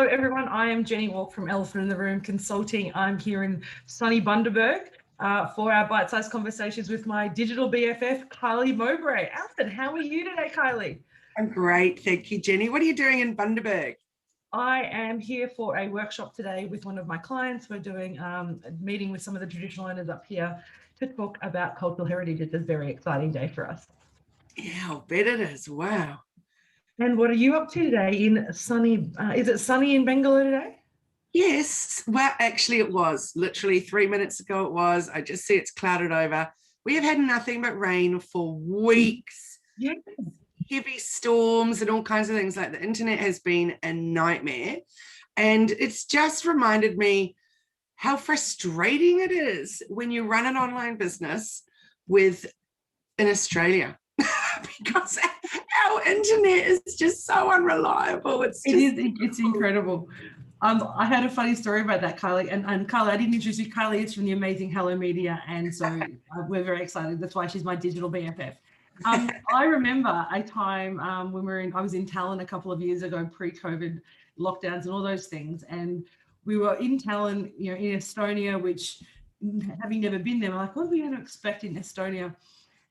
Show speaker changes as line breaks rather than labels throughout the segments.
Hello everyone, I am Jenny Walk from Elephant in the Room Consulting. I'm here in sunny Bundaberg for our bite-sized conversations with my digital BFF, Kylie Mowbray. Alfred, how are you today, Kylie?
I'm great, thank you, Jenny. What are you doing in Bundaberg?
I am here for a workshop today with one of my clients. We're doing a meeting with some of the traditional owners up here to talk about cultural heritage. It's a very exciting day for us.
Yeah, I'll bet it is. Wow.
And what are you up to today in sunny, is it sunny in Bangalore today?
Yes, well, actually it was. Literally 3 minutes ago it was. I just see it's clouded over. We have had nothing but rain for weeks.
Yeah.
Heavy storms and all kinds of things. Like the internet has been a nightmare. And it's just reminded me how frustrating it is when you run an online business in Australia. Because our internet is just so unreliable. It's
incredible. I had a funny story about that, Kylie, and Kylie, I didn't introduce you. Kylie is from the amazing Hello Media, and so we're very excited. That's why she's my digital BFF. I remember a time when I was in Tallinn a couple of years ago, pre-COVID lockdowns and all those things, and we were in Tallinn, in Estonia, which, having never been there, we're like, what are we going to expect in Estonia?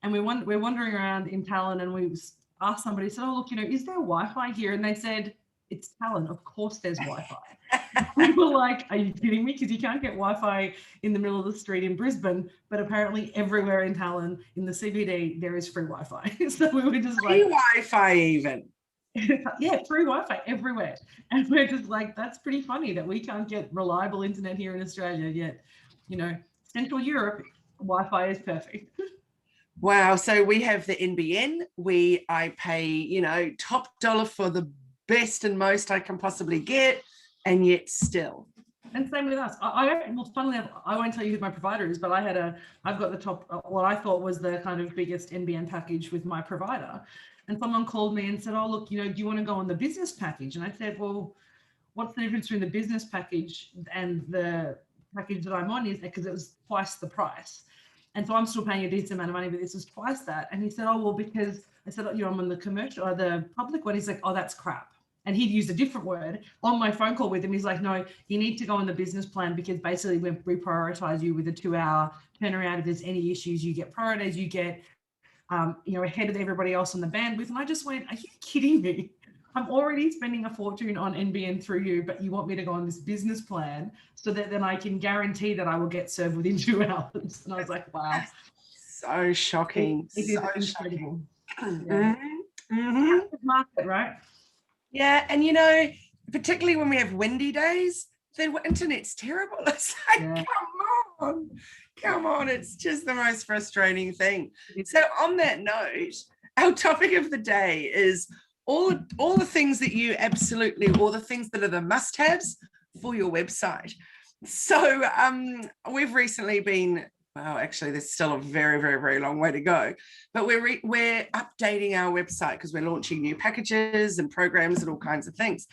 And we're wandering around in Tallinn, and we asked somebody, said, oh, look, is there Wi-Fi here? And they said, it's Tallinn, of course there's Wi-Fi. We were like, are you kidding me? Because you can't get Wi-Fi in the middle of the street in Brisbane, but apparently everywhere in Tallinn, in the CBD, there is free Wi-Fi. So we were just
free Wi-Fi even.
Yeah, free Wi-Fi everywhere. And we're just like, that's pretty funny that we can't get reliable internet here in Australia yet. Central Europe, Wi-Fi is perfect.
Wow. So we have the NBN. I pay, top dollar for the best and most I can possibly get, and yet still.
And same with us. Funnily enough, I won't tell you who my provider is, but I've got the top, what I thought was the kind of biggest NBN package with my provider. And someone called me and said, oh, look, do you want to go on the business package? And I said, well, what's the difference between the business package and the package that I'm on? Is because it was twice the price. And so I'm still paying a decent amount of money, but this was twice that. And he said, oh, well, because I said, I'm on the commercial or the public one. He's like, oh, that's crap. And he'd used a different word on my phone call with him. He's like, no, you need to go on the business plan because basically we prioritize you with a 2-hour turnaround. If there's any issues, you get prioritized, you get, ahead of everybody else on the bandwidth. And I just went, are you kidding me? I'm already spending a fortune on NBN through you, but you want me to go on this business plan so that then I can guarantee that I will get served within 2 hours. And I was like, wow.
So shocking.
It is incredible.
Yeah. Mm-hmm.
Market, right?
Yeah. And, particularly when we have windy days, the internet's terrible. It's like, come on. It's just the most frustrating thing. So on that note, our topic of the day is all the things that you all the things that are the must-haves for your website. So we've recently been, well, actually there's still a very, very, very long way to go, but we're updating our website because we're launching new packages and programs and all kinds of things.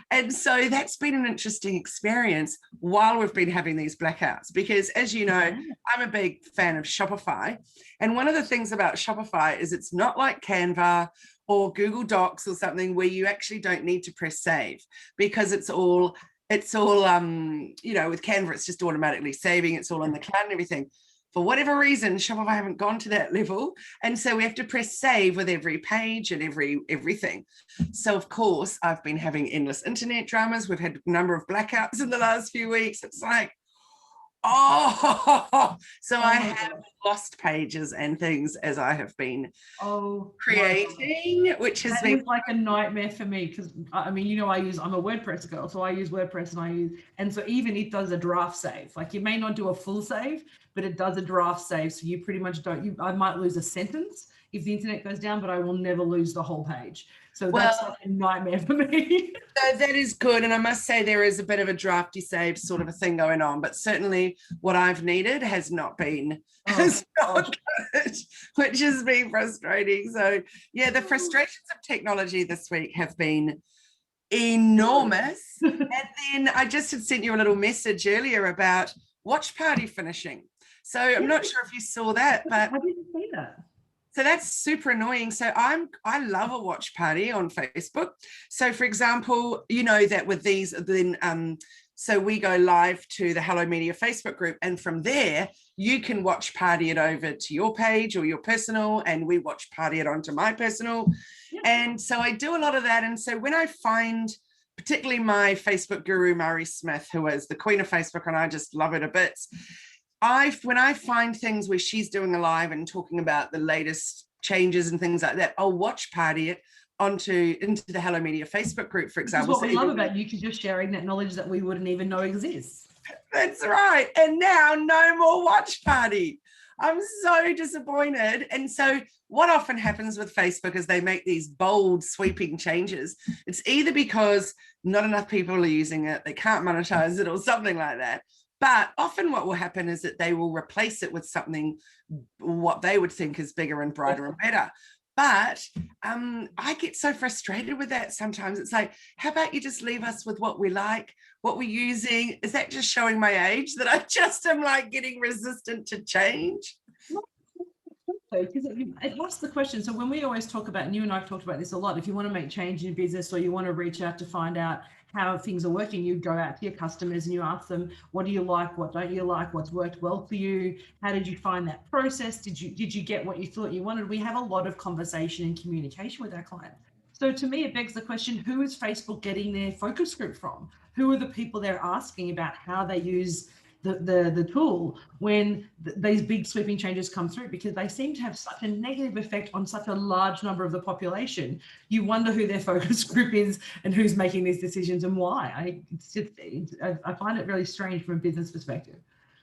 And so that's been an interesting experience while we've been having these blackouts, because as you know, I'm a big fan of Shopify. And one of the things about Shopify is it's not like Canva or Google Docs or something where you actually don't need to press save, because it's all with Canva, it's just automatically saving. It's all in the cloud and everything. For whatever reason, Shopify haven't gone to that level. And so we have to press save with every page and everything. So of course, I've been having endless internet dramas. We've had a number of blackouts in the last few weeks. It's like, so I have lost pages and things as I have been creating, which has been
like a nightmare for me, because I'm a WordPress girl, so I use WordPress and so even it does a draft save. Like you may not do a full save, but it does a draft save, so you pretty much I might lose a sentence if the internet goes down, but I will never lose the whole page. So that's like a nightmare for me.
So that is good. And I must say there is a bit of a drafty save sort of a thing going on, but certainly what I've needed has not been good, which has been frustrating. So yeah, the frustrations of technology this week have been enormous. And then I just had sent you a little message earlier about watch party finishing. So I'm not sure if you saw that, but
I didn't see that.
So that's super annoying. So I love a watch party on Facebook. So for example, you know that with these, then so we go live to the Hello Media Facebook group, and from there you can watch party it over to your page or your personal, and we watch party it onto my personal. Yep. And so I do a lot of that. And so when I find, particularly my Facebook guru, Mari Smith, who is the queen of Facebook, and I just love her to bits, when I find things where she's doing a live and talking about the latest changes and things like that, I'll watch party it into the Hello Media Facebook group, for example.
That's what we love about you, because you're sharing that knowledge that we wouldn't even know exists.
That's right. And now no more watch party. I'm so disappointed. And so what often happens with Facebook is they make these bold, sweeping changes. It's either because not enough people are using it, they can't monetize it, or something like that. But often what will happen is that they will replace it with something, what they would think is bigger and brighter and better. But I get so frustrated with that sometimes. It's like, how about you just leave us with what we like, what we're using? Is that just showing my age that I just am like getting resistant to change?
Because it asks the question. So when we always talk about, and you and I have talked about this a lot, if you want to make change in business or you want to reach out to find out how things are working, you go out to your customers and you ask them, what do you like? What don't you like? What's worked well for you? How did you find that process? Did you get what you thought you wanted? We have a lot of conversation and communication with our clients. So to me, it begs the question, who is Facebook getting their focus group from? Who are the people they're asking about how they use the tool when these big sweeping changes come through? Because they seem to have such a negative effect on such a large number of the population. You wonder who their focus group is and who's making these decisions and why. I find it really strange from a business perspective.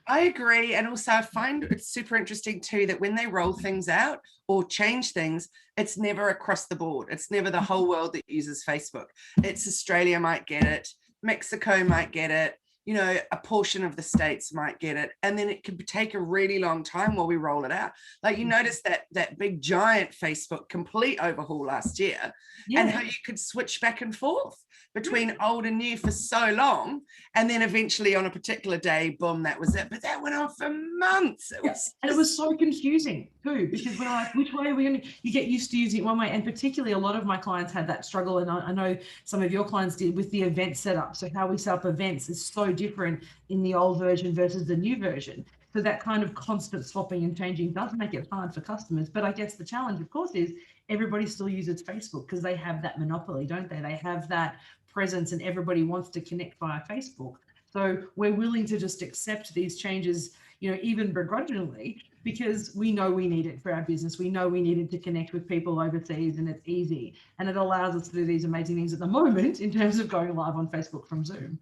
I agree. And also I find it's super interesting too, that when they roll things out or change things, it's never across the board. It's never the whole world that uses Facebook. It's Australia might get it, Mexico might get it, you know, a portion of the states might get it. And then it could take a really long time while we roll it out. Like you noticed that big giant Facebook complete overhaul last year, and how you could switch back and forth between old and new for so long. And then eventually on a particular day, boom, that was it. But that went on for months.
And it was so confusing too, because we're like, which way are we going to, you get used to using it one way. And particularly a lot of my clients had that struggle. And I know some of your clients did with the event setup. So how we set up events is so different in the old version versus the new version. So that kind of constant swapping and changing does make it hard for customers. But I guess the challenge, of course, is everybody still uses Facebook because they have that monopoly, don't they? They have that presence and everybody wants to connect via Facebook. So we're willing to just accept these changes, you know, even begrudgingly, because we know we need it for our business. We know we needed to connect with people overseas, and it's easy. And it allows us to do these amazing things at the moment in terms of going live on Facebook from Zoom.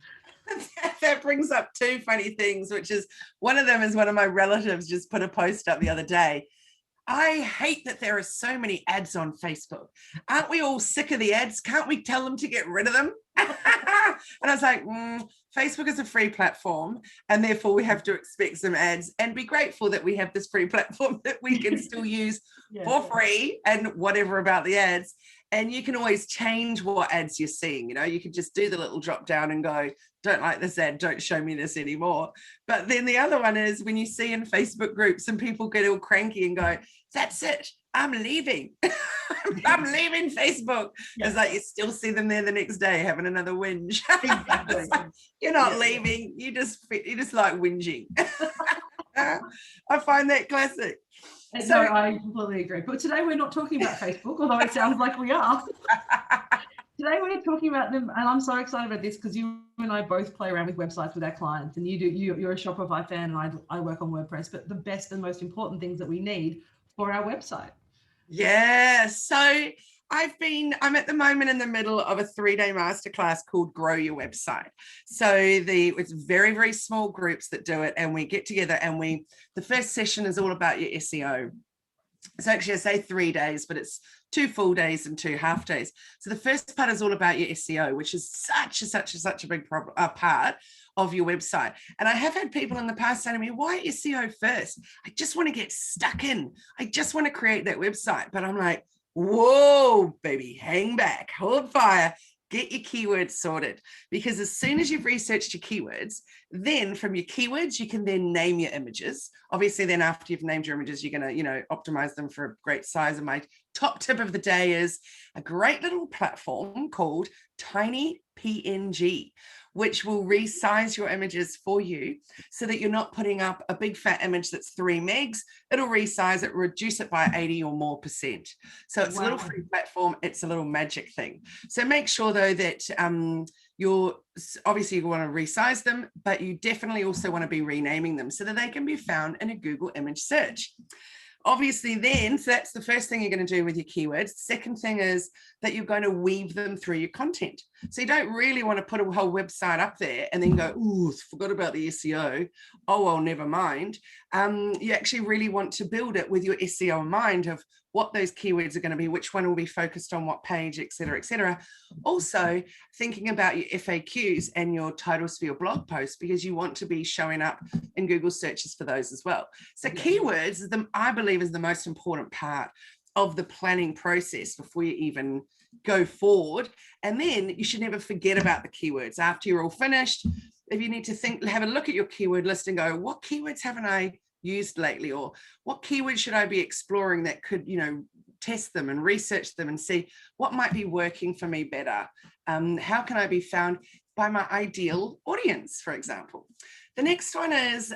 That brings up two funny things, which is one of them is one of my relatives just put a post up the other day. I hate that there are so many ads on Facebook. Aren't we all sick of the ads? Can't we tell them to get rid of them? And I was like, Facebook is a free platform, and therefore we have to expect some ads and be grateful that we have this free platform that we can still use for free and whatever about the ads. And you can always change what ads you're seeing. You know, you can just do the little drop down and go, don't like this ad, don't show me this anymore. But then the other one is when you see in Facebook groups and people get all cranky and go, that's it, I'm leaving. I'm leaving Facebook. It's like you still see them there the next day having another whinge. Exactly. Like, you're not leaving, you just like whinging. I find that classic.
So no, I completely agree. But today we're not talking about Facebook, although it sounds like we are. Today we're talking about them, and I'm so excited about this because you and I both play around with websites with our clients, and you're a Shopify fan, and I work on WordPress. But the best and most important things that we need for our website.
Yeah. So I'm at the moment in the middle of a 3-day masterclass called Grow Your Website. So it's very, very small groups that do it, and we get together and the first session is all about your SEO. So actually I say 3 days, but it's 2 full days and 2 half days. So the first part is all about your SEO, which is such a big part of your website. And I have had people in the past say to me, why SEO first? I just want to get stuck in. I just want to create that website. But I'm like, whoa, baby, hang back, hold fire, get your keywords sorted, because as soon as you've researched your keywords, then from your keywords, you can then name your images. Obviously, then after you've named your images, you're going to, optimize them for a great size. And my top tip of the day is a great little platform called Tiny PNG, which will resize your images for you so that you're not putting up a big fat image that's 3 megs. It'll resize it, reduce it by 80 or more %. So it's a little free platform. It's a little magic thing. So make sure though that obviously you want to resize them, but you definitely also want to be renaming them so that they can be found in a Google image search. Obviously then, so that's the first thing you're going to do with your keywords. Second thing is that you're going to weave them through your content. So you don't really want to put a whole website up there and then go, ooh, forgot about the SEO. Oh, well, never mind. You actually really want to build it with your SEO in mind of what those keywords are going to be, which one will be focused on what page, et cetera, et cetera. Also thinking about your FAQs and your titles for your blog posts, because you want to be showing up in Google searches for those as well. So keywords, I believe, is the most important part of the planning process before you even go forward. And then you should never forget about the keywords. After you're all finished, if you need to have a look at your keyword list and go, what keywords haven't I used lately, or what keywords should I be exploring that could, test them and research them and see what might be working for me better. How can I be found by my ideal audience, for example? The next one is,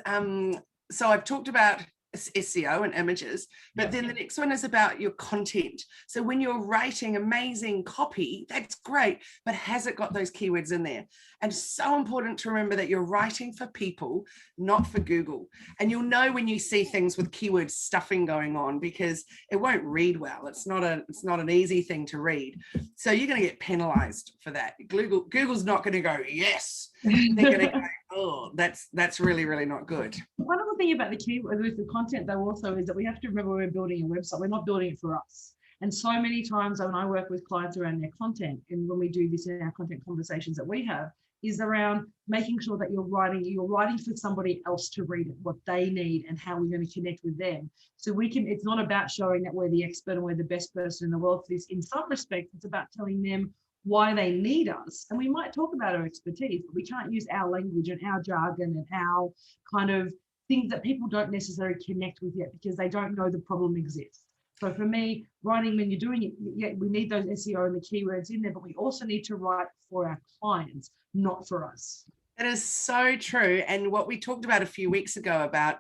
so I've talked about SEO and images, but then the next one is about your content. So when you're writing amazing copy, that's great, but has it got those keywords in there? And so important to remember that you're writing for people, not for Google. And you'll know when you see things with keyword stuffing going on, because it won't read well. It's not an easy thing to read. So you're going to get penalized for that. Google's not going to go, yes. They're going to go, oh, that's really, really not good.
One other thing about the keyword with the content though also is that we have to remember when we're building a website, we're not building it for us. And so many times when I work with clients around their content, and when we do this in our content conversations that we have, is around making sure that you're writing for somebody else to read it, what they need and how we're going to connect with them. So it's not about showing that we're the expert and we're the best person in the world for this. In some respects, it's about telling them why they need us. And we might talk about our expertise, but we can't use our language and our jargon and our kind of things that people don't necessarily connect with yet because they don't know the problem exists. So for me, writing, when you're doing it, we need those SEO and the keywords in there, but we also need to write for our clients, not for us.
That is so true. And what we talked about a few weeks ago about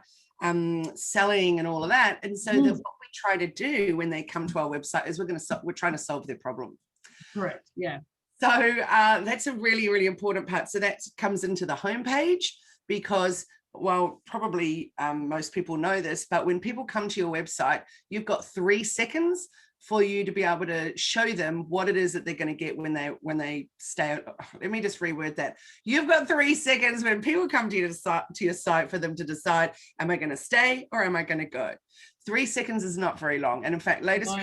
selling and all of that. And so what we try to do when they come to our website is we're trying to solve their problem.
Correct. Yeah.
So that's a really, really important part. So that comes into the homepage, because, well, probably most people know this, but when people come to your website, you've got 3 seconds for you to be able to show them what it is that they're going to get when they stay. Let me just reword that. You've got 3 seconds when people come to your site for them to decide, am I going to stay or am I going to go? 3 seconds is not very long. And in fact, latest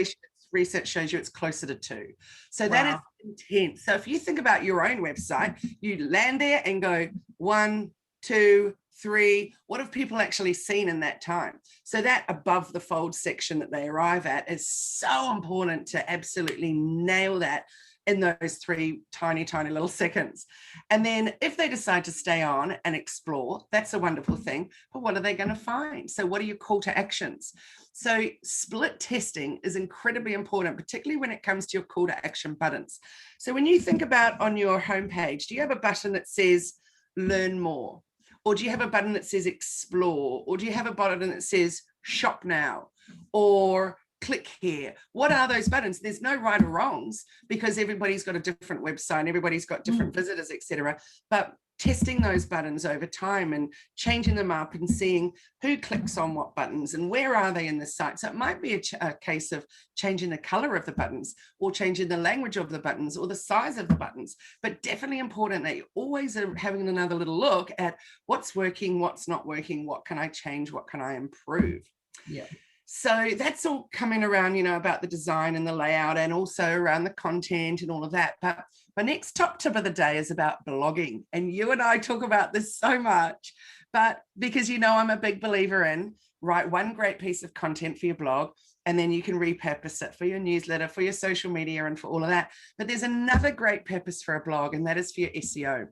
research shows you it's closer to 2. So that is intense. So if you think about your own website, you land there and go 1, 2, 3, what have people actually seen in that time? So that above the fold section that they arrive at is so important to absolutely nail that in those 3 tiny, tiny little seconds. And then if they decide to stay on and explore, that's a wonderful thing. But what are they going to find? So what are your call to actions? So split testing is incredibly important, particularly when it comes to your call to action buttons. So when you think about on your homepage, do you have a button that says learn more? Or do you have a button that says explore? Or do you have a button that says shop now? Or click here? What are those buttons? There's no right or wrongs, because everybody's got a different website and everybody's got different visitors, etc. But testing those buttons over time and changing them up and seeing who clicks on what buttons and where are they in the site. So it might be a case of changing the color of the buttons or changing the language of the buttons or the size of the buttons, but definitely important that you always are having another little look at what's working, what's not working, what can I change, what can I improve.
Yeah.
So that's all coming around, about the design and the layout and also around the content and all of that. But my next top tip of the day is about blogging. And you and I talk about this so much, but because I'm a big believer in write one great piece of content for your blog and then you can repurpose it for your newsletter, for your social media, and for all of that. But there's another great purpose for a blog, and that is for your SEO.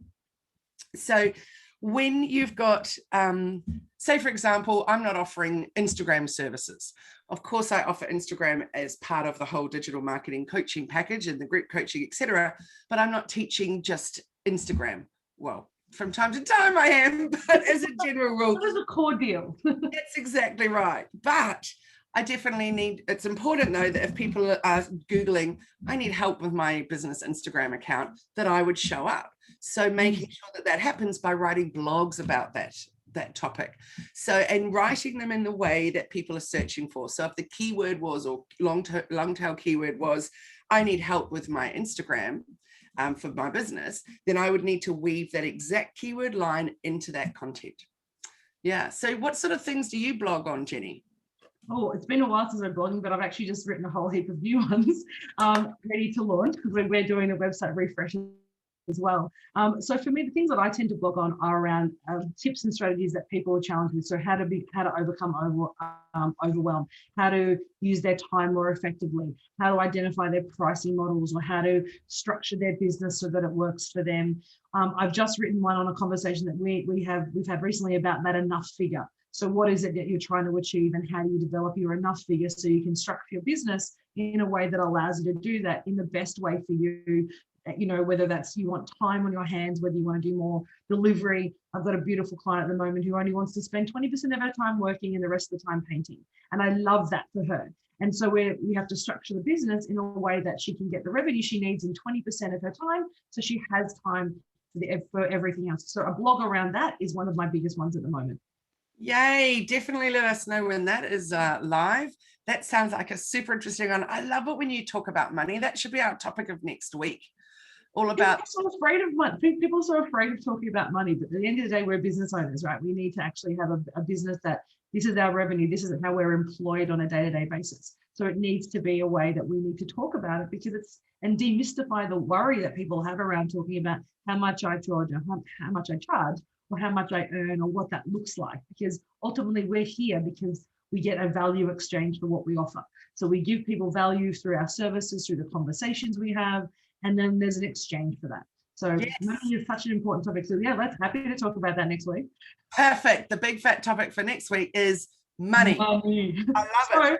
So when you've got, say, for example, I'm not offering Instagram services. Of course, I offer Instagram as part of the whole digital marketing coaching package and the group coaching, etc. But I'm not teaching just Instagram. Well, from time to time I am, but as a general rule,
that is a core deal.
that's exactly right. But I definitely need, it's important though, that if people are Googling, I need help with my business Instagram account, that I would show up. So making sure that that happens by writing blogs about that topic. So, and writing them in the way that people are searching for. So if the keyword was, or long tail keyword was, I need help with my Instagram for my business, then I would need to weave that exact keyword line into that content. Yeah. So what sort of things do you blog on, Jenny?
Oh, it's been a while since I'm blogging, but I've actually just written a whole heap of new ones ready to launch, because we're doing a website refresh as well. So for me, the things that I tend to blog on are around tips and strategies that people are challenged with. So how to overcome overwhelm, how to use their time more effectively, how to identify their pricing models, or how to structure their business so that it works for them. I've just written one on a conversation that we've had recently about that enough figure. So what is it that you're trying to achieve, and how do you develop your enough figure so you can structure your business in a way that allows you to do that in the best way for you? You know, whether that's you want time on your hands, whether you want to do more delivery. I've got a beautiful client at the moment who only wants to spend 20% of her time working and the rest of the time painting. And I love that for her. And so we have to structure the business in a way that she can get the revenue she needs in 20% of her time, so she has time for everything else. So a blog around that is one of my biggest ones at the moment.
Yay, definitely let us know when that is live. That sounds like a super interesting one. I love it when you talk about money. That should be our topic of next week. All about.
People are so afraid of money. People are so afraid of talking about money, but at the end of the day, we're business owners, right? We need to actually have a business that this is our revenue. This is how we're employed on a day-to-day basis. So it needs to be a way that we need to talk about it, because and demystify the worry that people have around talking about how much I charge, or how much I charge, or how much I earn, or what that looks like. Because ultimately we're here because we get a value exchange for what we offer. So we give people value through our services, through the conversations we have, and then there's an exchange for that. So yes, money is such an important topic. So yeah, let's happy to talk about that next week.
Perfect. The big fat topic for next week is money. I love it.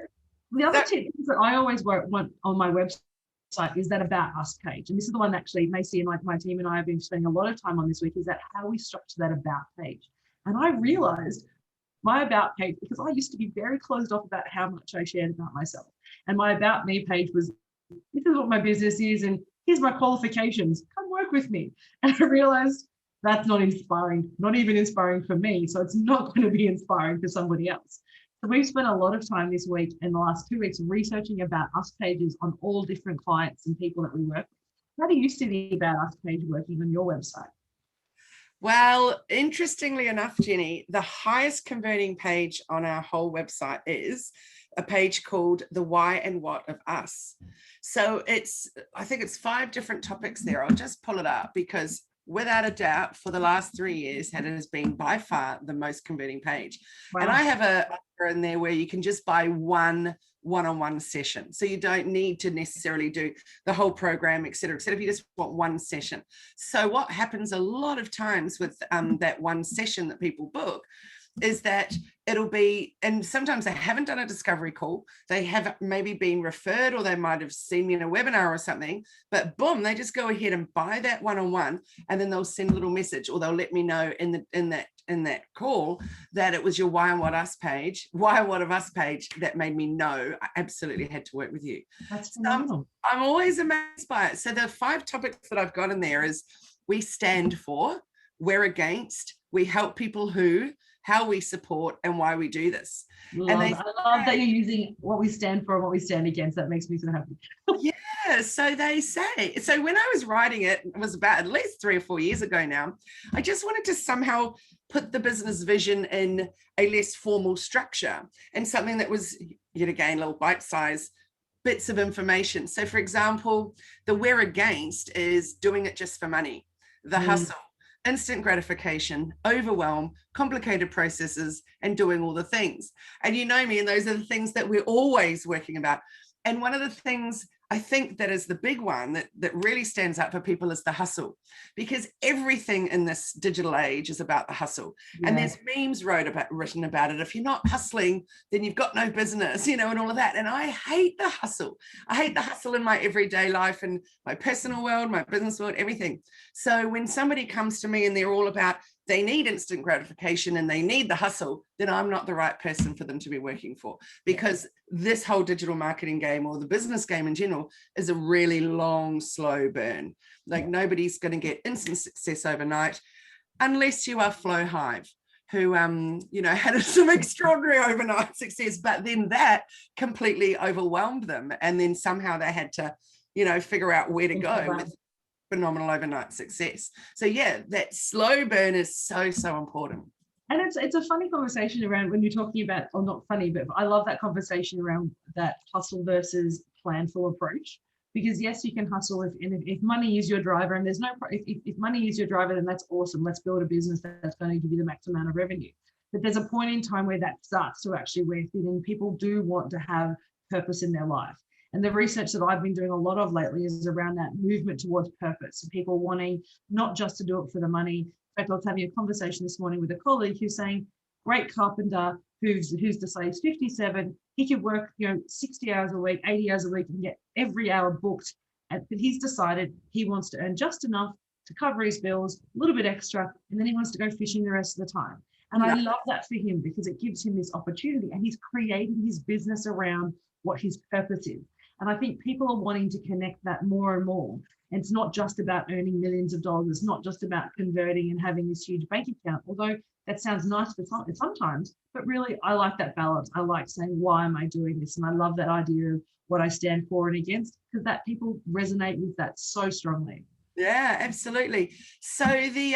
The other tip that I always want on my website is that About Us page. And this is the one that actually Macy and my team and I have been spending a lot of time on this week, is that how we structure that About page. And I realized my About page, because I used to be very closed off about how much I shared about myself. And my About Me page was, this is what my business is, and here's my qualifications, come work with me. And I realized that's not inspiring, not even inspiring for me. So it's not going to be inspiring for somebody else. So we've spent a lot of time this week and the last 2 weeks researching About Us pages on all different clients and people that we work with. How do you see the About Us page working on your website?
Well, interestingly enough, Jenny, the highest converting page on our whole website is a page called The Why and What of Us. So I think it's 5 different topics there. I'll just pull it up, because without a doubt, for the last 3 years, it has been by far the most converting page. Wow. And I have a offer in there where you can just buy one-on-one session. So you don't need to necessarily do the whole program, et cetera, if you just want one session. So what happens a lot of times with that one session that people book is that it'll be, and sometimes they haven't done a discovery call, they have maybe been referred, or they might have seen me in a webinar or something, but boom, they just go ahead and buy that one-on-one, and then they'll send a little message, or they'll let me know in that call that it was your Why and What of Us page that made me know I absolutely had to work with you.
That's phenomenal.
I'm always amazed by it. So the 5 topics that I've got in there is: we stand for, we're against, we help people who, how we support, and why we do this. I
love that you're using what we stand for and what we stand against. That makes me so happy.
Yeah, so they say. So when I was writing it was about at least 3 or 4 years ago now, I just wanted to somehow put the business vision in a less formal structure, and something that was, yet again, little bite-sized bits of information. So for example, the we're against is doing it just for money, the hustle, instant gratification, overwhelm, complicated processes, and doing all the things. And you know me, and those are the things that we're always working about. And one of the things I think that is the big one that really stands out for people is the hustle, because everything in this digital age is about the hustle. Yeah. And there's memes written about it. If you're not hustling, then you've got no business, you know, and all of that. And I hate the hustle. I hate the hustle in my everyday life and my personal world, my business world, everything. So when somebody comes to me and they're all about, they need instant gratification and they need the hustle, then I'm not the right person for them to be working for, because this whole digital marketing game, or the business game in general, is a really long, slow burn. Like nobody's going to get instant success overnight unless you are Flow Hive, who you know, had some extraordinary overnight success, but then that completely overwhelmed them, and then somehow they had to, you know, figure out where to go with phenomenal overnight success. So yeah, that slow burn is so important.
And it's a funny conversation around when you're talking about, or not funny, but I love that conversation around that hustle versus planful approach. Because yes, you can hustle if money is your driver, and there's no, if money is your driver, then that's awesome. Let's build a business that's going to give you the max amount of revenue. But there's a point in time where that starts to actually wear thin, and people do want to have purpose in their life. And the research that I've been doing a lot of lately is around that movement towards purpose, and people wanting not just to do it for the money. In fact, I was having a conversation this morning with a colleague who's saying, great carpenter who's to say he's 57, he could work, you know, 60 hours a week, 80 hours a week, and get every hour booked. But he's decided he wants to earn just enough to cover his bills, a little bit extra, and then he wants to go fishing the rest of the time. And I love that for him, because it gives him this opportunity, and he's creating his business around what his purpose is. And I think people are wanting to connect that more and more. And it's not just about earning millions of dollars. It's not just about converting and having this huge bank account, although that sounds nice for sometimes. But really, I like that balance. I like saying, why am I doing this? And I love that idea of what I stand for and against, because that people resonate with that so strongly.
Yeah, absolutely. So the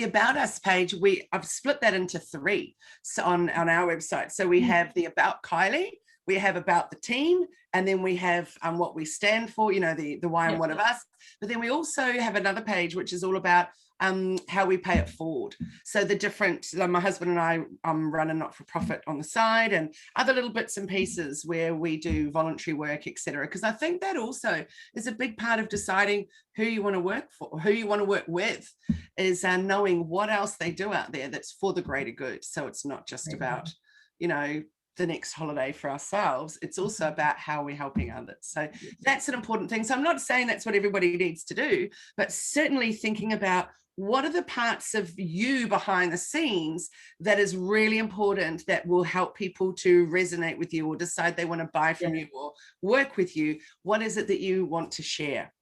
About Us page, I've split that into 3 on our website. So we have the About Kylie, we have about the team, and then we have what we stand for, you know, the why and what of us. But then we also have another page which is all about how we pay it forward. So the different, my husband and I run a not-for-profit on the side, and other little bits and pieces where we do voluntary work, etc. Because I think that also is a big part of deciding who you want to work for, who you want to work with, is knowing what else they do out there that's for the greater good. So it's not just about, you know, the next holiday for ourselves. It's also about how we're helping others. So that's an important thing. So I'm not saying that's what everybody needs to do, but certainly thinking about what are the parts of you behind the scenes that is really important, that will help people to resonate with you or decide they want to buy from you or work with you. What is it that you want to share?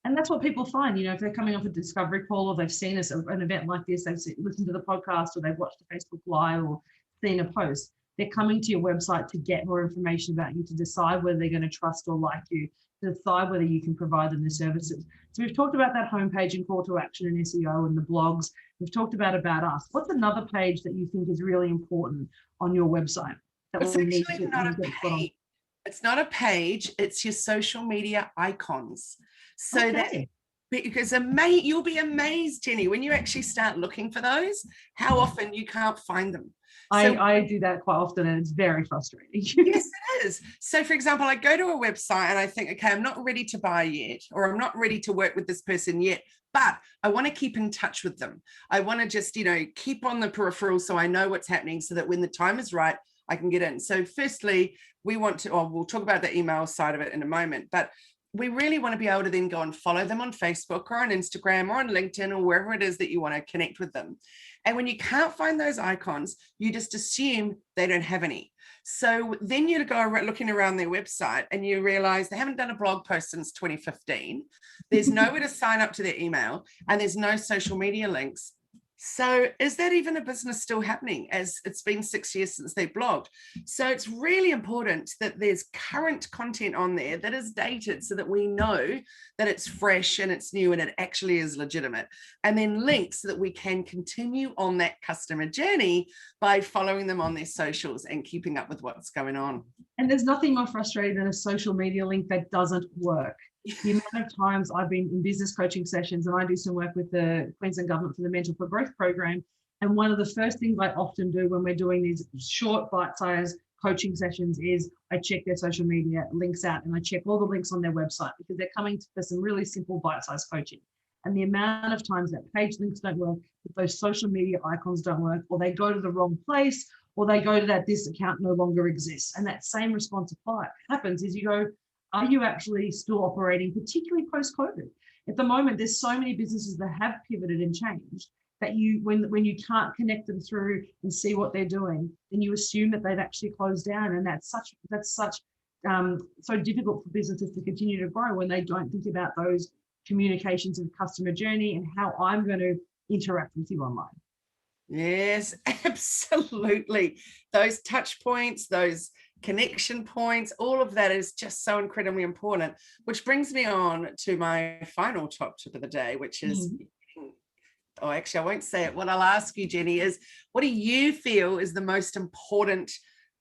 And that's what people find, you know, if they're coming off a discovery call, or they've seen us at an event like this, they've listened to the podcast, or they've watched a Facebook Live or seen a post, they're coming to your website to get more information about you, to decide whether they're going to trust or like you, to decide whether you can provide them the services. So we've talked about that homepage and call to action and SEO and the blogs. We've talked about us. What's another page that you think is really important on your website?
It's actually not a page. It's not a page. It's your social media icons. So that, because you'll be amazed, Jenny, when you actually start looking for those, how often you can't find them.
I do that quite often, and it's very frustrating.
Yes, it is. So for example, I go to a website and I think, okay, I'm not ready to buy yet, or I'm not ready to work with this person yet, but I want to keep in touch with them. I want to just, you know, keep on the peripheral so I know what's happening, so that when the time is right, I can get in. So firstly, we'll talk about the email side of it in a moment, but we really want to be able to then go and follow them on Facebook or on Instagram or on LinkedIn or wherever it is that you want to connect with them. And when you can't find those icons, you just assume they don't have any. So then you go looking around their website and you realize they haven't done a blog post since 2015. There's nowhere to sign up to their email, and there's no social media links. So is that even a business still happening, as it's been 6 years since they blogged? So it's really important that there's current content on there that is dated, so that we know that it's fresh and it's new and it actually is legitimate. And then links so that we can continue on that customer journey by following them on their socials and keeping up with what's going on.
And there's nothing more frustrating than a social media link that doesn't work. the amount of times I've been in business coaching sessions, and I do some work with the Queensland Government for the Mental for Growth program. And one of the first things I often do when we're doing these short bite-sized coaching sessions is I check their social media links out, and I check all the links on their website, because they're coming for some really simple bite-sized coaching. And the amount of times that page links don't work, if those social media icons don't work, or they go to the wrong place, or they go to that this account no longer exists, and that same response happens, is you go, are you actually still operating, particularly post-COVID? At the moment, there's so many businesses that have pivoted and changed that when you can't connect them through and see what they're doing, then you assume that they've actually closed down, and that's so difficult for businesses to continue to grow when they don't think about those communications and customer journey and how I'm going to interact with you online.
Yes, absolutely. Those touch points, those connection points, all of that is just so incredibly important, which brings me on to my final top tip of the day, which is, oh, actually, I won't say it. What I'll ask you, Jenny, is what do you feel is the most important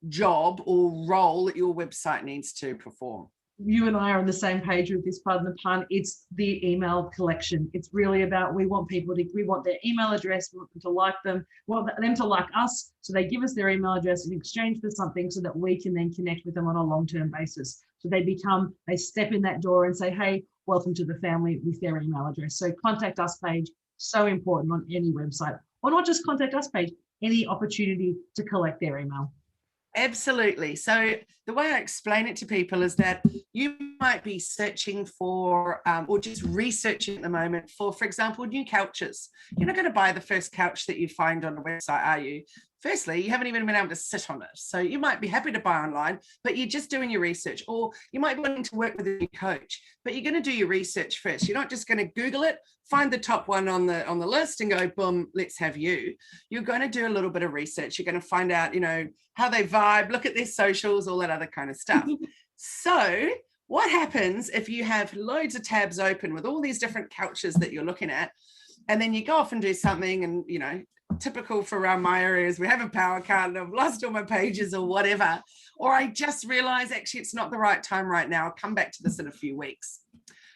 job or role that your website needs to perform?
You and I are on the same page with this, pardon the pun. It's the email collection. It's really about, we want their email address, we want them to like them, we want them to like us, so they give us their email address in exchange for something, so that we can then connect with them on a long-term basis. So they step in that door and say, hey, welcome to the family, with their email address. So contact us page, so important on any website, or not just contact us page, any opportunity to collect their email.
Absolutely. So the way I explain it to people is that you might be searching for or just researching at the moment for example, new couches. You're not going to buy the first couch that you find on a website, are you? Firstly, you haven't even been able to sit on it. So you might be happy to buy online, but you're just doing your research. Or you might be wanting to work with a new coach, but you're going to do your research first. You're not just going to Google it, find the top one on the list and go, boom, let's have you. You're going to do a little bit of research. You're going to find out, how they vibe, look at their socials, all that other kind of stuff. So what happens if you have loads of tabs open with all these different couches that you're looking at, and then you go off and do something, and, typical for around my areas, we have a power cut and I've lost all my pages or whatever, or I just realize actually it's not the right time right now, I'll come back to this in a few weeks.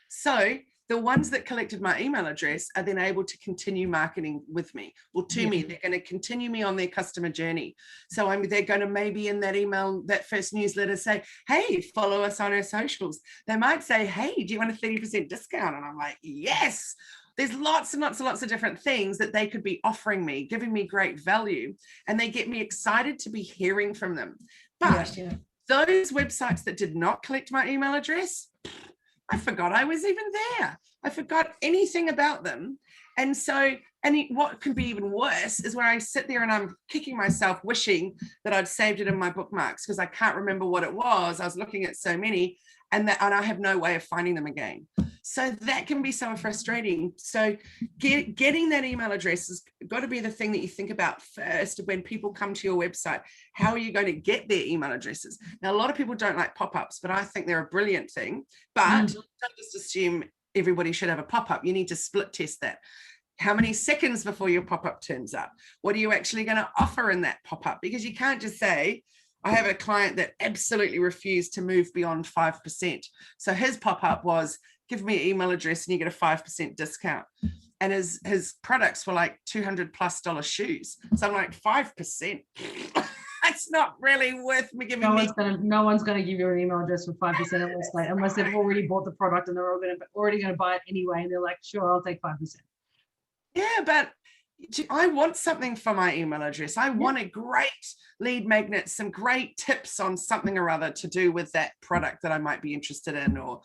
So the ones that collected my email address are then able to continue marketing with me or to me. They're going to continue me on their customer journey. So they're going to maybe in that email, that first newsletter say, hey, follow us on our socials. They might say, hey, do you want a 30% discount? And I'm like, yes. There's lots and lots and lots of different things that they could be offering me, giving me great value, and they get me excited to be hearing from them. But those websites that did not collect my email address, I forgot I was even there. I forgot anything about them. And so, what could be even worse is where I sit there and I'm kicking myself, wishing that I'd saved it in my bookmarks, because I can't remember what it was. I was looking at so many, and I have no way of finding them again. So that can be so frustrating. So getting that email address has got to be the thing that you think about first when people come to your website. How are you going to get their email addresses? Now, a lot of people don't like pop-ups, but I think they're a brilliant thing. But don't just assume everybody should have a pop-up. You need to split test that. How many seconds before your pop-up turns up? What are you actually going to offer in that pop-up? Because you can't just say, I have a client that absolutely refused to move beyond 5%. So his pop-up was, give me your email address and you get a 5% discount. And his products were like $200+ shoes. So I'm like, 5%. That's not really worth me giving
no one's going to give you an email address for 5% unless they've already bought the product and they're already going to buy it anyway. And they're like, sure, I'll take 5%.
Yeah, but I want something for my email address. I want a great lead magnet, some great tips on something or other to do with that product that I might be interested in, or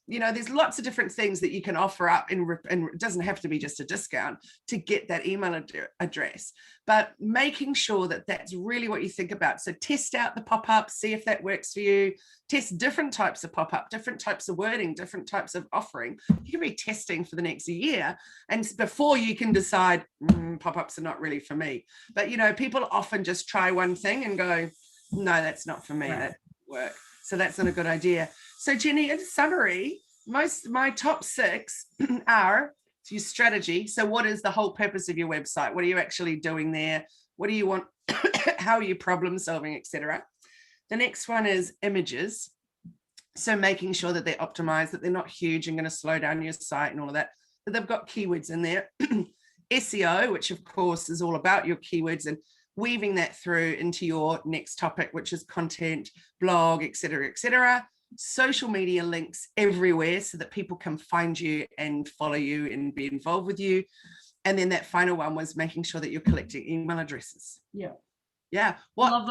there's lots of different things that you can offer up, and it doesn't have to be just a discount to get that email address, but making sure that that's really what you think about. So test out the pop-up, see if that works for you. Test different types of pop-up, different types of wording, different types of offering. You can be testing for the next year, and before you can decide pop-ups are not really for me. But people often just try one thing and go, no, that's not for me. That won't work. So that's not a good idea. So Jenny, in summary, my top 6 are your strategy. So what is the whole purpose of your website? What are you actually doing there? What do you want? How are you problem solving, etc.? The next one is images. So making sure that they're optimized, that they're not huge and going to slow down your site and all of that, that they've got keywords in there. SEO, which of course is all about your keywords and weaving that through into your next topic, which is content, blog, etc., etc. Social media links everywhere so that people can find you and follow you and be involved with you. And then that final one was making sure that you're collecting email addresses.
Yeah.
Yeah.
I love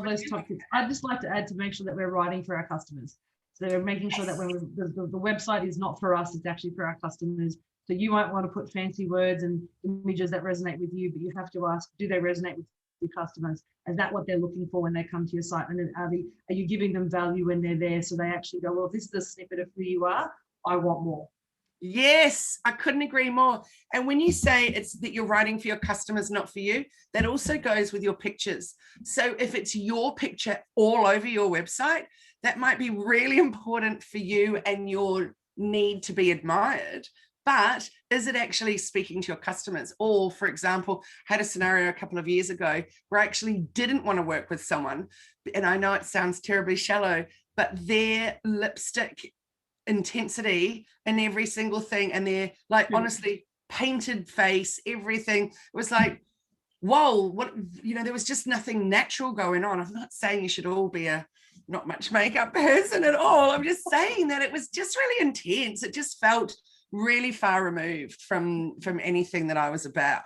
those topics. I'd just like to add to make sure that we're writing for our customers. So we're making sure that when the website is not for us, it's actually for our customers. So you might want to put fancy words and images that resonate with you, but you have to ask, do they resonate with your customers? Is that what they're looking for when they come to your site? And then are you giving them value when they're there? So they actually go, well, this is a snippet of who you are. I want more.
Yes, I couldn't agree more. And when you say it's that you're writing for your customers, not for you, that also goes with your pictures. So if it's your picture all over your website, that might be really important for you and your need to be admired. But is it actually speaking to your customers? Or, for example, I had a scenario a couple of years ago where I actually didn't want to work with someone. And I know it sounds terribly shallow, but their lipstick intensity in every single thing, and they're like, honestly, painted face, everything, it was like, whoa, what, there was just nothing natural going on. I'm not saying you should all be a not much makeup person at all. I'm just saying that it was just really intense. It just felt really far removed from anything that I was about.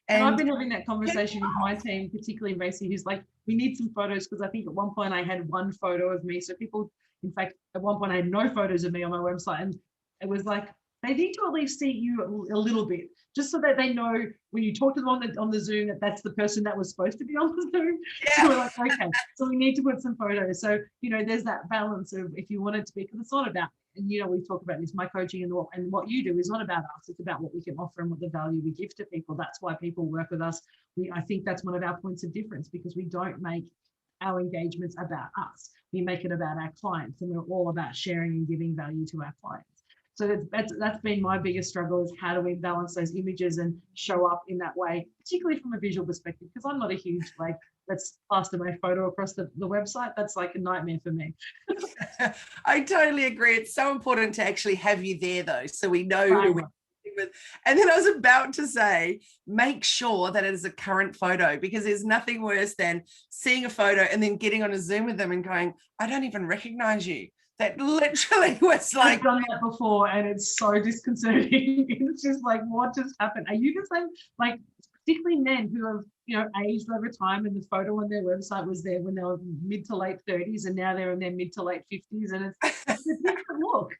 And I've been having that conversation with my team, particularly Macy, who's like, we need some photos, because I think at one point I had one photo of me. So people, in fact, at one point I had no photos of me on my website, and it was like, they need to at least see you a little bit, just so that they know when you talk to them on the Zoom that that's the person that was supposed to be on the Zoom. Yeah. So we're like, okay, so we need to put some photos. So, there's that balance of, if you want it to be, because it's not about, and we talk about this, my coaching and what you do is not about us, it's about what we can offer and what the value we give to people. That's why people work with us. I think that's one of our points of difference, because we don't make our engagements about us. We make it about our clients, and we're all about sharing and giving value to our clients. So that's been my biggest struggle, is how do we balance those images and show up in that way, particularly from a visual perspective, because I'm not a huge, let's plaster my photo across the website. That's like a nightmare for me.
I totally agree. It's so important to actually have you there, though, so we know who we're dealing with. And then I was about to say, make sure that it is a current photo, because there's nothing worse than seeing a photo and then getting on a Zoom with them and going, I don't even recognize you. That literally was like,
I've done that before, and it's so disconcerting. It's just like, what just happened? Are you the same? Like, particularly men who have aged over time, and the photo on their website was there when they were mid to late 30s, and now they're in their mid to late 50s, and it's a different look.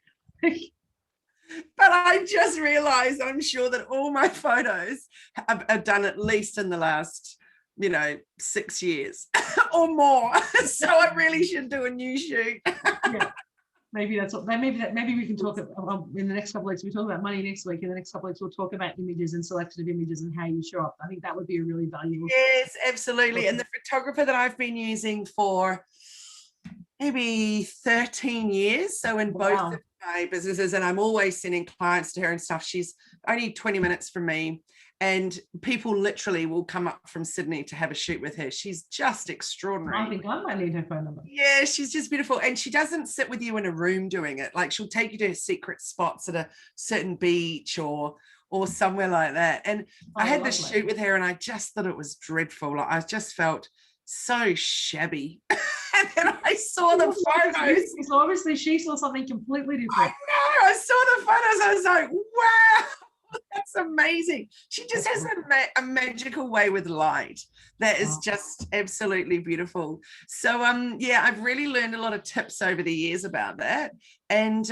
But I just realized, I'm sure that all my photos have done at least in the last 6 years or more. So I really should do a new shoot.
Yeah. Maybe that's what. Maybe we can talk in the next couple of weeks. We talk about money next week. In the next couple of weeks, we'll talk about images and selection of images and how you show up. I think that would be a really valuable.
Yes, absolutely. And the photographer that I've been using for maybe 13 years, so in both of my businesses, and I'm always sending clients to her and stuff. She's only 20 minutes from me, and people literally will come up from Sydney to have a shoot with her. She's just extraordinary.
I think I might need her phone number.
Yeah, she's just beautiful. And she doesn't sit with you in a room doing it. Like, she'll take you to secret spots at a certain beach or somewhere like that. And I had this shoot with her, and I just thought it was dreadful. Like, I just felt so shabby. And then I saw the photos.
So obviously she saw something completely different.
I know. I saw the photos. I was like, wow. That's amazing. She just has a magical way with light that is just absolutely beautiful. So I've really learned a lot of tips over the years about that. And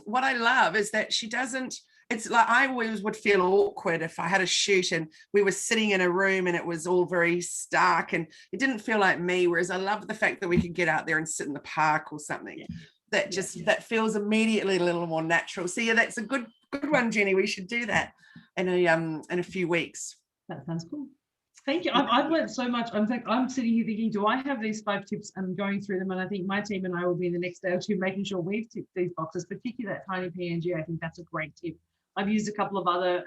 what I love is that she doesn't, it's like, I always would feel awkward if I had a shoot and we were sitting in a room and it was all very stark and it didn't feel like me, whereas I love the fact that we could get out there and sit in the park or something. That just that feels immediately a little more natural. So yeah, that's a good one, Jenny. We should do that in a few weeks.
That sounds cool. Thank you. I've learned so much. In fact, I'm sitting here thinking, do I have these 5 tips? I'm going through them, and I think my team and I will be in the next day or two making sure we've ticked these boxes, particularly that tiny PNG. I think that's a great tip. I've used a couple of other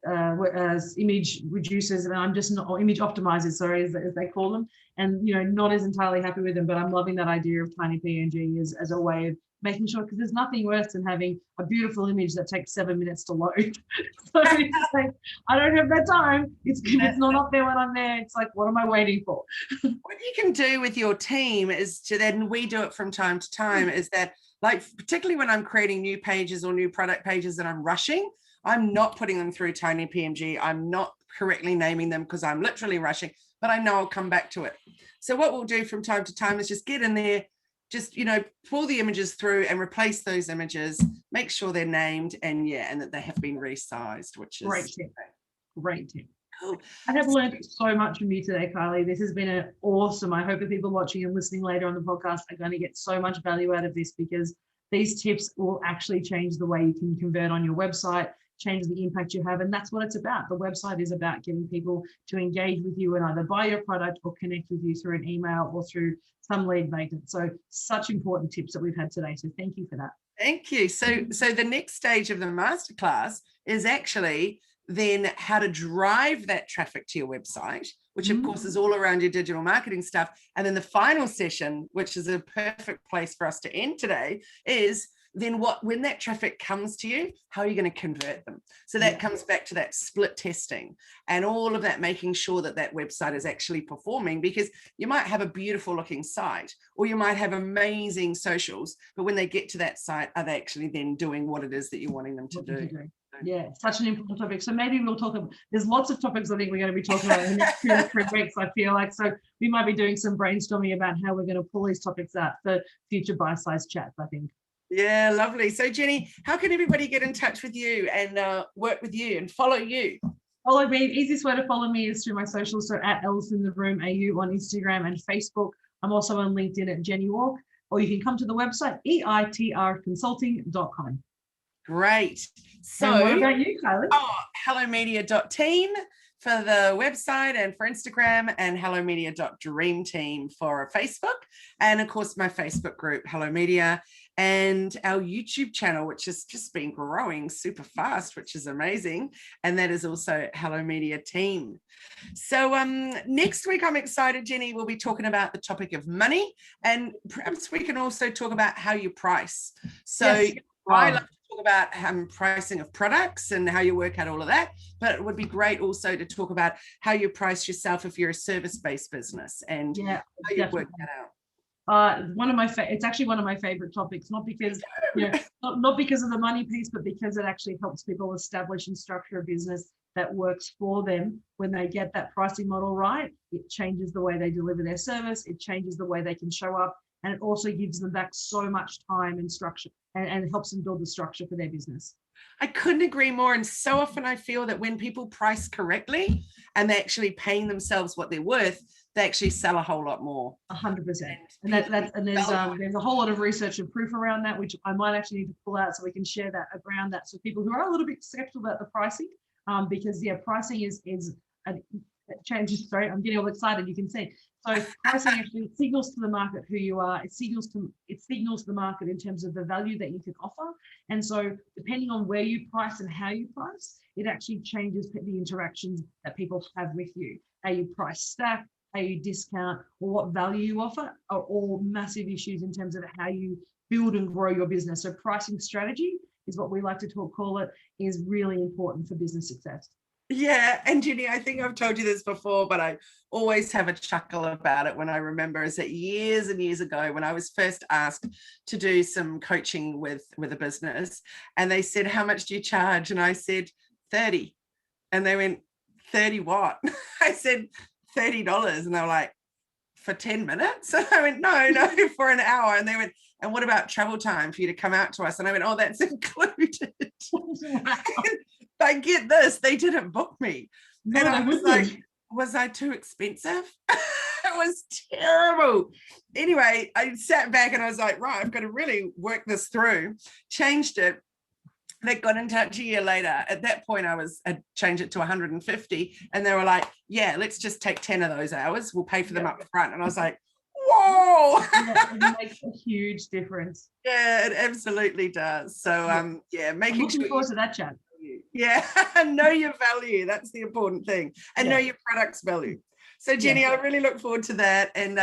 image reducers, and I'm just not, or image optimizers, sorry, as they call them, and not as entirely happy with them. But I'm loving that idea of tiny PNG as a way of making sure, because there's nothing worse than having a beautiful image that takes 7 minutes to load. So it's like, I don't have that time. It's not up there when I'm there. It's like, what am I waiting for?
What you can do with your team is to then, we do it from time to time, is that, like, particularly when I'm creating new pages or new product pages that I'm rushing, I'm not putting them through tiny PNG. I'm not correctly naming them because I'm literally rushing, but I know I'll come back to it. So what we'll do from time to time is just get in there, just, pull the images through and replace those images, make sure they're named, and that they have been resized, which is
great tip.
Cool.
I have learned so much from you today, Kylie. This has been awesome. I hope that people watching and listening later on the podcast are going to get so much value out of this, because these tips will actually change the way you can convert on your website, change the impact you have. And that's what it's about. The website is about getting people to engage with you and either buy your product or connect with you through an email or through some lead magnet. So such important tips that we've had today. So thank you for that.
Thank you. So the next stage of the masterclass is actually then how to drive that traffic to your website, which of course is all around your digital marketing stuff. And then the final session, which is a perfect place for us to end today, is then when that traffic comes to you, how are you going to convert them? So that comes back to that split testing and all of that, making sure that that website is actually performing, because you might have a beautiful looking site or you might have amazing socials, but when they get to that site, are they actually then doing what it is that you're wanting them to do?
Yeah, such an important topic. So maybe we'll talk about, there's lots of topics I think we're going to be talking about in the next 2 or 3 weeks, I feel like. So we might be doing some brainstorming about how we're going to pull these topics out for future bite-sized chats, I think.
Yeah, lovely. So Jenny, how can everybody get in touch with you and work with you and follow you?
Follow me. Easiest way to follow me is through my socials. So at EllisInTheRoomAU on Instagram and Facebook. I'm also on LinkedIn at Jenny Walk, or you can come to the website, EITRconsulting.com.
Great. So
and what about you, Kylie?
hellomedia.team for the website and for Instagram, and hellomedia.dreamteam for Facebook, and of course my Facebook group Hello Media, and our YouTube channel, which has just been growing super fast, which is amazing, and that is also Hello Media Team. So next week I'm excited, Jenny, we'll be talking about the topic of money, and perhaps we can also talk about how you price. So yes. I love to talk about pricing of products and how you work out all of that, but it would be great also to talk about how you price yourself if you're a service-based business, and how you work that out.
It's actually one of my favorite topics, not because not because of the money piece, but because it actually helps people establish and structure a business that works for them. When they get that pricing model right, it changes the way they deliver their service, it changes the way they can show up, and it also gives them back so much time and structure, and helps them build the structure for their business.
I couldn't agree more. And so often I feel that when people price correctly and they're actually paying themselves what they're worth, they actually sell a whole lot more.
100%. And there's a whole lot of research and proof around that, which I might actually need to pull out so we can share that around that. So people who are a little bit skeptical about the pricing, because pricing is changes. Sorry, I'm getting all excited. You can see. So pricing actually signals to the market who you are. It signals to the market in terms of the value that you can offer. And so depending on where you price and how you price, it actually changes the interactions that people have with you. How you price stack, how you discount, or what value you offer are all massive issues in terms of how you build and grow your business. So pricing strategy is what we like to call it, is really important for business success.
Yeah, and Jenny, I think I've told you this before, but I always have a chuckle about it when I remember is that years and years ago when I was first asked to do some coaching with a business, and they said, how much do you charge? And I said, 30. And they went, 30 what? I said, $30. And they were like, for 10 minutes? And I went, no, for an hour. And they went, and what about travel time for you to come out to us? And I went, oh, that's included. But get this, they didn't book me. No, and I was like, was I too expensive? It was terrible. Anyway, I sat back and I was like, right, I've got to really work this through. Changed it. They got in touch a year later. At that point, I'd changed it to 150. And they were like, yeah, let's just take 10 of those hours. We'll pay for them up front. And I was like, whoa.
It makes a huge difference.
Yeah, it absolutely does. So, making
I'm looking
sure
forward to that chat.
Yeah, know your value. That's the important thing. And know your product's value. So Jenny, I really look forward to that. And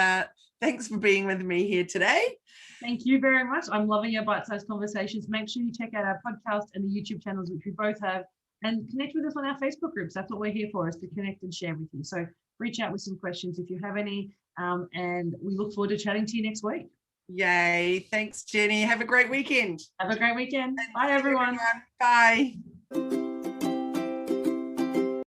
thanks for being with me here today.
Thank you very much. I'm loving your bite-sized conversations. Make sure you check out our podcast and the YouTube channels, which we both have, and connect with us on our Facebook groups. That's what we're here for, is to connect and share with you. So reach out with some questions if you have any, and we look forward to chatting to you next week.
Yay. Thanks, Jenny. Have a great weekend.
Have a great weekend. Bye, everyone.
Bye.